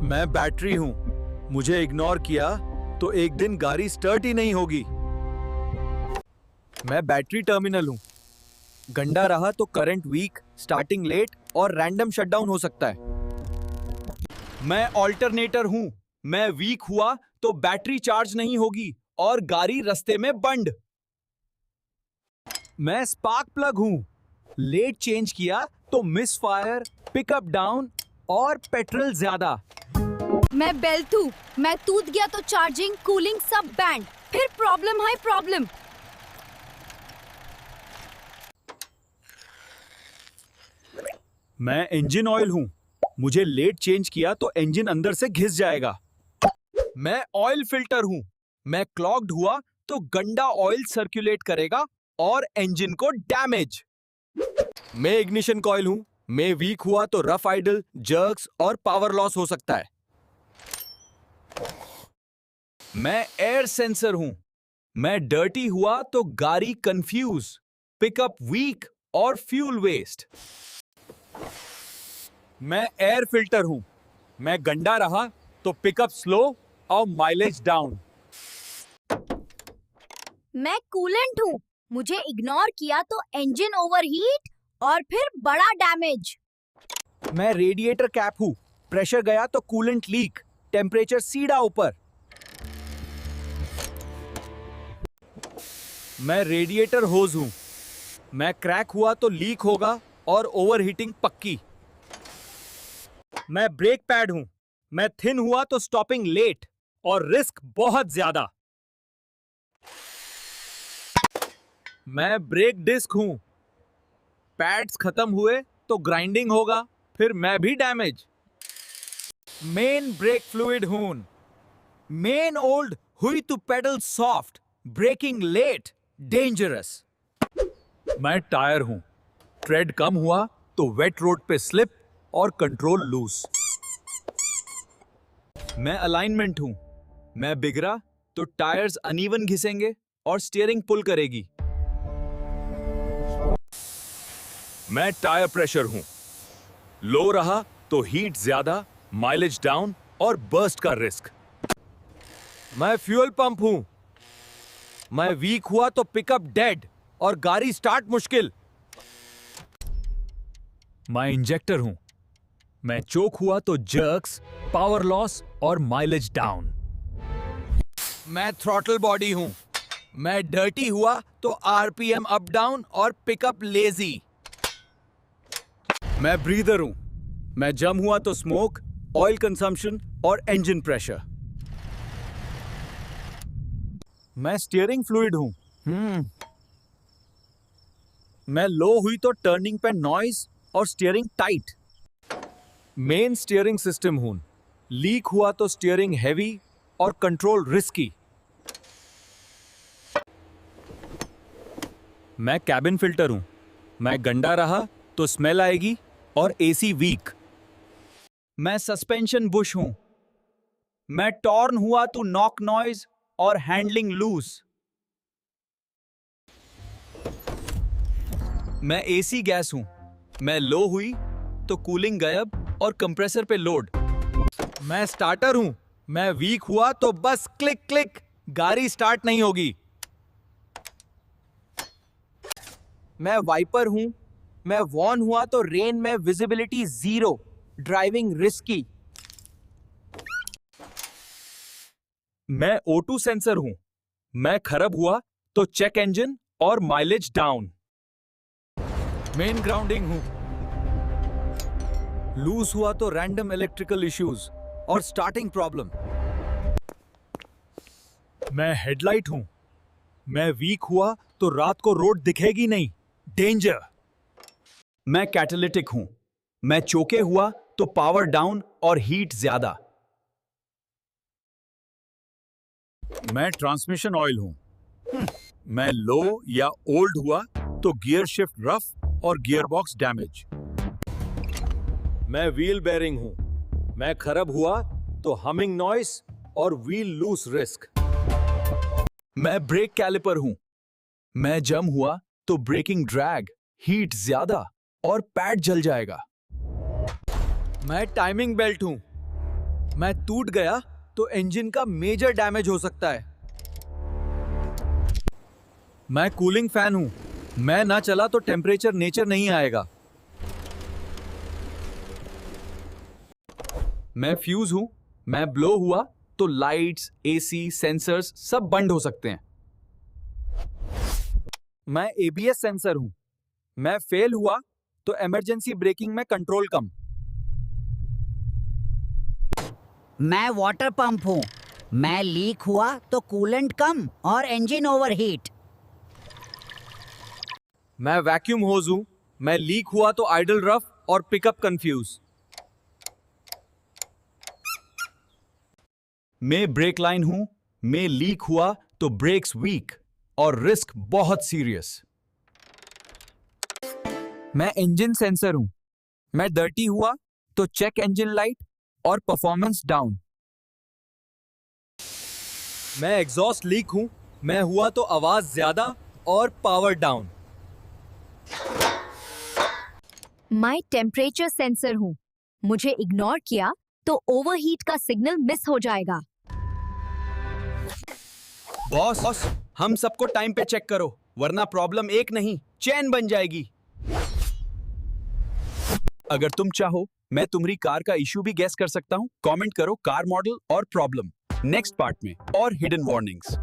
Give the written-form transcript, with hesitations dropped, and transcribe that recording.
मैं बैटरी हूं। मुझे इग्नोर किया तो एक दिन गाड़ी स्टार्ट ही नहीं होगी। मैं बैटरी टर्मिनल हूं। गंदा रहा तो करंट वीक, स्टार्टिंग लेट और रैंडम शटडाउन हो सकता है। मैं ऑल्टरनेटर हूं। मैं वीक हुआ तो बैटरी चार्ज नहीं होगी और गाड़ी रास्ते में बंद। मैं स्पार्क प्लग हूं। लेट चेंज किया तो मिस फायर, पिकअप डाउन और पेट्रोल ज्यादा। मैं बेल्ट हूं। मैं टूट गया तो चार्जिंग, कूलिंग सब बैंड। फिर प्रॉब्लम है प्रॉब्लम। मैं इंजन ऑयल हूं। मुझे लेट चेंज किया तो इंजन अंदर से घिस जाएगा। मैं ऑयल फिल्टर हूं। मैं क्लॉग्ड हुआ तो गंदा ऑयल सर्कुलेट करेगा और इंजन को डैमेज। मैं इग्निशन कॉइल हूं। मैं वीक हुआ तो रफ आइडल, जर्क्स और पावर लॉस हो सकता है। मैं एयर सेंसर हूं। मैं डर्टी हुआ तो गाड़ी कंफ्यूज, पिकअप वीक और फ्यूल वेस्ट। मैं एयर फिल्टर हूं। मैं गंदा रहा तो पिकअप स्लो और माइलेज डाउन। मैं कूलेंट हूं। मुझे इग्नोर किया तो इंजन ओवरहीट और फिर बड़ा डैमेज। मैं रेडिएटर कैप हूं। प्रेशर गया तो कूलेंट लीक, टेम्परेचर सीधा ऊपर। मैं रेडिएटर होज हूं। मैं क्रैक हुआ तो लीक होगा और ओवरहीटिंग पक्की। मैं ब्रेक पैड हूं। मैं थिन हुआ तो स्टॉपिंग लेट और रिस्क बहुत ज्यादा। मैं ब्रेक डिस्क हूं। पैड्स खत्म हुए तो ग्राइंडिंग होगा, फिर मैं भी डैमेज। मेन ब्रेक फ्लूइड हूं। मेन ओल्ड हुई तो pedal soft, braking late, dangerous. मैं टायर हूं। ट्रेड कम हुआ तो वेट रोड पे स्लिप और कंट्रोल लूज। मैं अलाइनमेंट हूं। मैं बिगड़ा तो टायर्स अनइवन घिसेंगे और स्टीयरिंग पुल करेगी। मैं टायर प्रेशर हूं। लो रहा तो हीट ज्यादा, माइलेज डाउन और बर्स्ट का रिस्क। मैं फ्यूल पंप हूं। मैं वीक हुआ तो पिकअप डेड और गाड़ी स्टार्ट मुश्किल। मैं इंजेक्टर हूं। मैं चोक हुआ तो जर्क्स, पावर लॉस और माइलेज डाउन। मैं थ्रॉटल बॉडी हूं। मैं डर्टी हुआ तो आरपीएम अप डाउन और पिकअप लेजी। मैं ब्रीदर हूं। मैं जम हुआ तो स्मोक, ऑयल कंजम्पशन और इंजन प्रेशर। मैं स्टीयरिंग फ्लूइड हूं। मैं लो हुई तो टर्निंग पे नॉइज और steering tight. Main steering system हूं। लीक हुआ तो स्टीयरिंग हैवी और कंट्रोल रिस्की। मैं कैबिन फिल्टर हूं। मैं गंदा रहा तो स्मेल आएगी और एसी वीक। मैं सस्पेंशन बुश हूं। मैं टॉर्न हुआ तो नॉक नॉइज और हैंडलिंग लूज। मैं एसी गैस हूं। मैं लो हुई तो कूलिंग गायब और कंप्रेसर पे लोड। मैं स्टार्टर हूं। मैं वीक हुआ तो बस क्लिक क्लिक, गाड़ी स्टार्ट नहीं होगी। मैं वाइपर हूं। मैं वॉर्न हुआ तो रेन में विजिबिलिटी जीरो, ड्राइविंग रिस्की। मैं O2 सेंसर हूं। मैं खराब हुआ तो चेक इंजन और माइलेज डाउन। मेन ग्राउंडिंग हूं। लूज हुआ तो रैंडम इलेक्ट्रिकल इश्यूज और स्टार्टिंग प्रॉब्लम। मैं हेडलाइट हूं। मैं वीक हुआ तो रात को रोड दिखेगी नहीं, डेंजर। मैं कैटालिटिक हूं। मैं चोके हुआ तो पावर डाउन और हीट ज्यादा। मैं ट्रांसमिशन ऑयल हूं। मैं लो या ओल्ड हुआ तो गियर शिफ्ट रफ और गियर बॉक्स डैमेज। मैं व्हील बेयरिंग हूं। मैं खराब हुआ तो हमिंग नॉइस और व्हील लूज रिस्क। मैं ब्रेक कैलिपर हूं। मैं जम हुआ तो ब्रेकिंग ड्रैग, हीट ज्यादा और पैड जल जाएगा। मैं टाइमिंग बेल्ट हूं। मैं टूट गया तो इंजन का मेजर डैमेज हो सकता है। मैं कूलिंग फैन हूं, मैं ना चला तो टेम्परेचर नेचर नहीं आएगा। मैं फ्यूज हूं, मैं ब्लो हुआ तो लाइट्स, एसी, सेंसर्स सब बंद हो सकते हैं। मैं एबीएस सेंसर हूं, मैं फेल हुआ तो इमरजेंसी ब्रेकिंग में कंट्रोल कम। मैं वाटर पंप हूँ, मैं लीक हुआ तो कूलेंट कम और इंजन ओवरहीट। मैं वैक्यूम होज हूं, मैं लीक हुआ तो आइडल रफ और पिकअप कंफ्यूज। मैं ब्रेक लाइन हूं, मैं लीक हुआ तो ब्रेक्स वीक और रिस्क बहुत सीरियस। मैं इंजन सेंसर हूं, मैं डर्टी हुआ तो चेक इंजन लाइट और परफॉर्मेंस डाउन। मैं एग्जॉस्ट लीक हूं, मैं हुआ तो आवाज ज्यादा और पावर डाउन। मैं टेम्परेचर सेंसर हूँ, मुझे इग्नोर किया तो ओवरहीट का सिग्नल मिस हो जाएगा। बॉस, हम सबको टाइम पे चेक करो, वरना प्रॉब्लम एक नहीं चैन बन जाएगी। अगर तुम चाहो मैं तुम्हारी कार का इशू भी गैस कर सकता हूं। कमेंट करो कार मॉडल और प्रॉब्लम नेक्स्ट पार्ट में और हिडन वार्निंग्स।